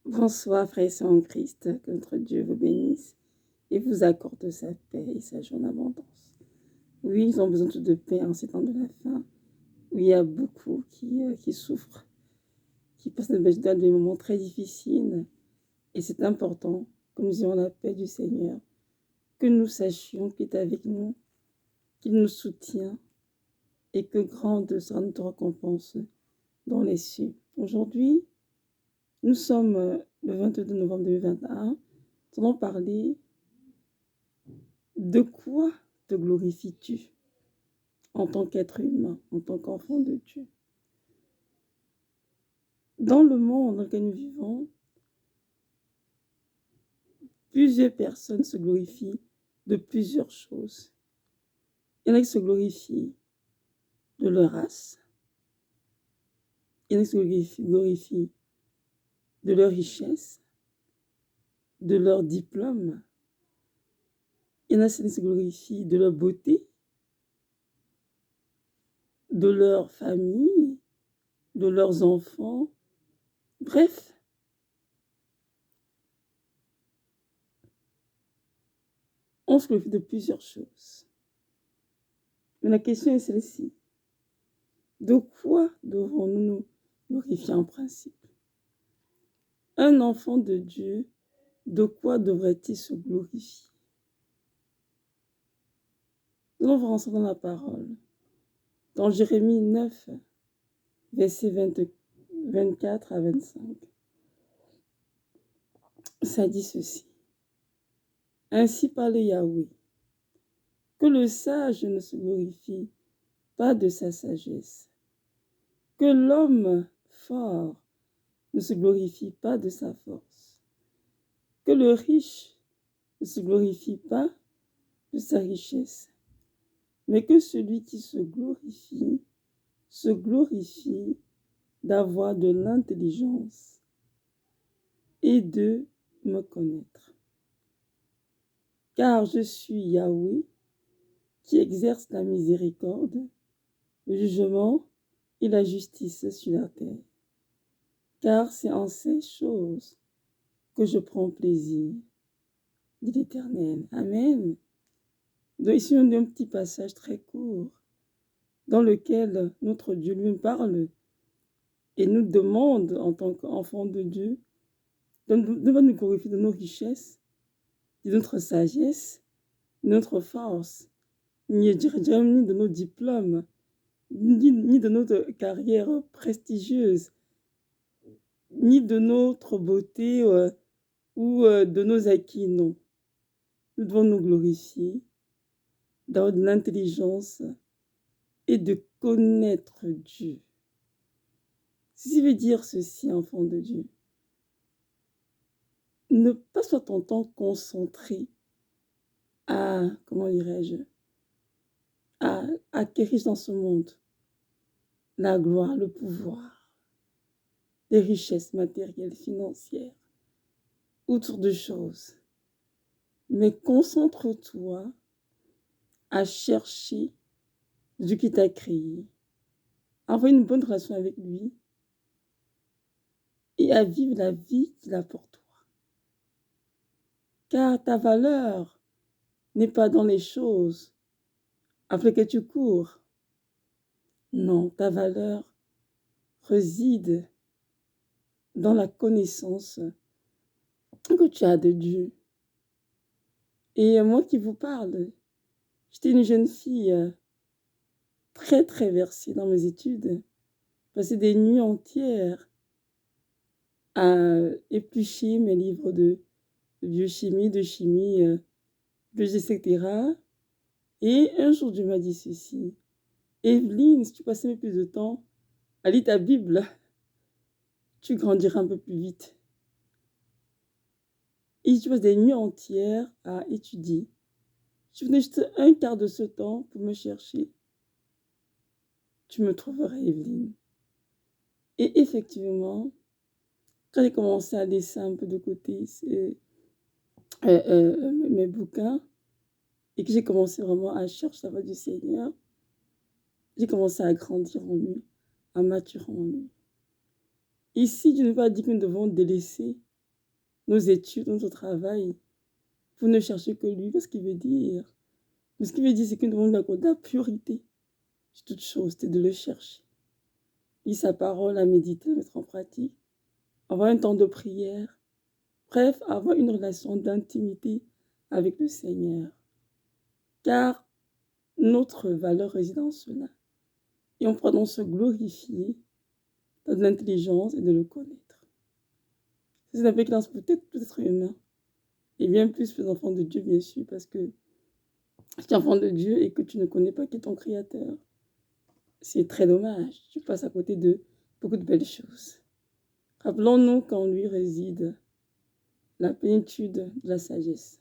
Bonsoir, frères et sœurs en Christ, que notre Dieu vous bénisse et vous accorde sa paix et sa joie en abondance. Oui, ils ont besoin de paix en ces temps de la fin, où il y a beaucoup qui souffrent, qui passent des moments très difficiles. Et c'est important que nous ayons la paix du Seigneur, que nous sachions qu'il est avec nous, qu'il nous soutient et que grande sera notre récompense dans les cieux. Aujourd'hui, nous sommes le 22 novembre 2021. Nous allons parler de quoi te glorifies-tu en tant qu'être humain, en tant qu'enfant de Dieu. Dans le monde dans lequel nous vivons, plusieurs personnes se glorifient de plusieurs choses. Il y en a qui se glorifient de leur race, il y en a qui se glorifient de leur richesse, de leur diplôme, il y en a qui se glorifient de leur beauté, de leur famille, de leurs enfants, bref. On se glorifie de plusieurs choses. Mais la question est celle-ci. De quoi devons-nous nous glorifier en principe? Un enfant de Dieu, de quoi devrait-il se glorifier? Nous allons voir ensemble dans la parole. Dans Jérémie 9, versets 24 à 25. Ça dit ceci. Ainsi parle Yahweh, que le sage ne se glorifie pas de sa sagesse, que l'homme fort ne se glorifie pas de sa force, que le riche ne se glorifie pas de sa richesse, mais que celui qui se glorifie d'avoir de l'intelligence et de me connaître. Car je suis Yahweh qui exerce la miséricorde, le jugement et la justice sur la terre. Car c'est en ces choses que je prends plaisir, dit l'Éternel. Amen. Donc ici, on a un petit passage très court dans lequel notre Dieu lui parle et nous demande en tant qu'enfant de Dieu de nous glorifier de nos richesses, de notre sagesse, de notre force, ni de nos diplômes, ni de notre carrière prestigieuse, ni de notre beauté ou de nos acquis, non. Nous devons nous glorifier d'avoir de l'intelligence et de connaître Dieu. Ceci veut dire ceci, enfant de Dieu. Ne pas soit ton temps concentré à, comment dirais-je, à acquérir dans ce monde la gloire, le pouvoir, les richesses matérielles, financières, outre de choses. Mais concentre-toi à chercher Dieu qui t'a créé, à avoir une bonne relation avec lui et à vivre la vie qu'il a pour toi. Car ta valeur n'est pas dans les choses après que tu cours. Non, ta valeur réside dans la connaissance que tu as de Dieu. Et moi qui vous parle, j'étais une jeune fille très très versée dans mes études, passé des nuits entières à éplucher mes livres de biochimie, de chimie, etc. Et un jour, Dieu m'a dit ceci. Evelyne, si tu passais plus de temps à lire ta Bible, tu grandiras un peu plus vite. Et tu passes des nuits entières à étudier. Tu venais juste un quart de ce temps pour me chercher. Tu me trouveras, Evelyne. Et effectivement, quand j'ai commencé à laisser un peu de côté mes bouquins et que j'ai commencé vraiment à chercher la voix du Seigneur, j'ai commencé à grandir en lui, à maturer en lui. Ici, Dieu ne veut pas dire que nous devons délaisser nos études, notre travail, pour ne chercher que lui, parce qu'il veut dire. Mais ce qu'il veut dire, c'est que nous devons lui accorder la priorité sur toute chose, c'est de le chercher. Lire sa parole, à méditer, mettre en pratique, avoir un temps de prière, bref, avoir une relation d'intimité avec le Seigneur. Car notre valeur réside en cela. Et on pourra donc se glorifier dans l'intelligence et de le connaître. C'est avec lance peut-être tout être humain. Et bien plus les enfants de Dieu, bien sûr, parce que si tu es enfant de Dieu et que tu ne connais pas qui est ton Créateur, c'est très dommage. Tu passes à côté de beaucoup de belles choses. Rappelons-nous qu'en lui réside la plénitude de la sagesse.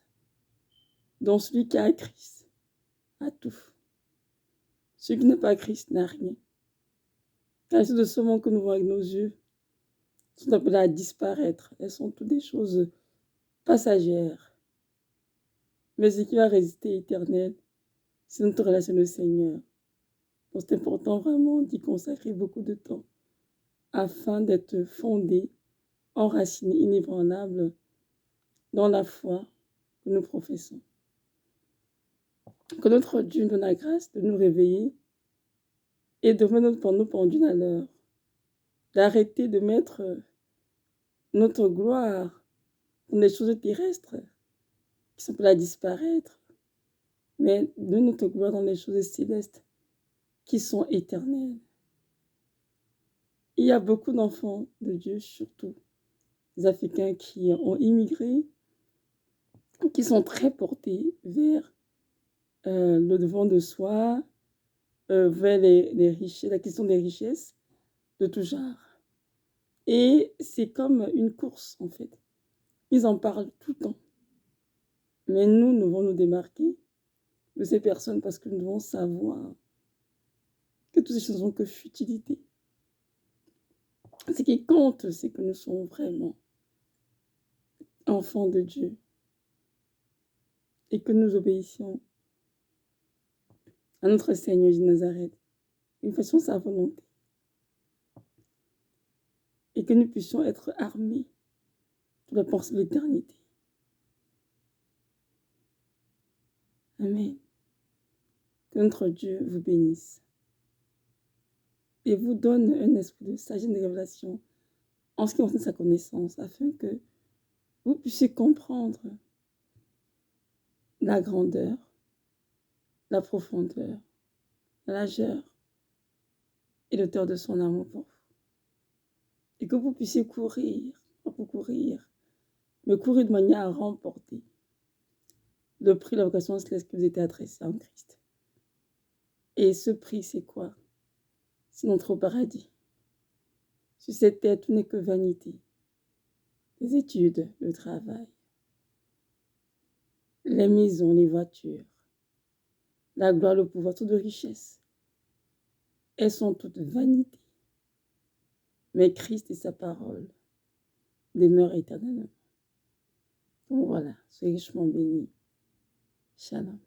Donc celui qui a Christ a tout. Celui qui n'a pas Christ n'a rien. Car les choses de ce monde que nous voyons avec nos yeux sont appelées à disparaître. Elles sont toutes des choses passagères. Mais ce qui va résister éternel, c'est notre relation avec le Seigneur. Donc c'est important vraiment d'y consacrer beaucoup de temps afin d'être fondé, enraciné, inébranlable dans la foi que nous professons. Que notre Dieu nous donne la grâce de nous réveiller et de mettre nos pendules à l'heure, d'arrêter de mettre notre gloire dans des choses terrestres qui sont prêtes à disparaître, mais de notre gloire dans les choses célestes qui sont éternelles. Il y a beaucoup d'enfants de Dieu, surtout les Africains qui ont immigré, qui sont très portés vers le devant de soi, vers les richesses, la question des richesses de tout genre. Et c'est comme une course, en fait. Ils en parlent tout le temps. Mais nous devons nous démarquer de ces personnes parce que nous devons savoir que toutes ces choses n'ont que futilité. Ce qui compte, c'est que nous sommes vraiment enfants de Dieu et que nous obéissions à notre Seigneur de Nazareth, une façon sa volonté, et que nous puissions être armés pour la pensée de l'éternité. Amen. Que notre Dieu vous bénisse et vous donne un esprit de sagesse et de révélation en ce qui concerne sa connaissance, afin que vous puissiez comprendre la grandeur, la profondeur, la largeur et l'auteur de son amour pour vous. Et que vous puissiez courir, pas pour courir, mais courir de manière à remporter le prix de la vocation céleste que vous êtes adressé en Christ. Et ce prix, c'est quoi? C'est d'entrer au paradis. Sur cette terre, tout n'est que vanité. Les études, le travail, les maisons, les voitures, la gloire, le pouvoir, toutes de richesses. Elles sont toutes vanité. Mais Christ et sa parole demeurent éternellement. Donc voilà, soyez richement bénis. Shalom.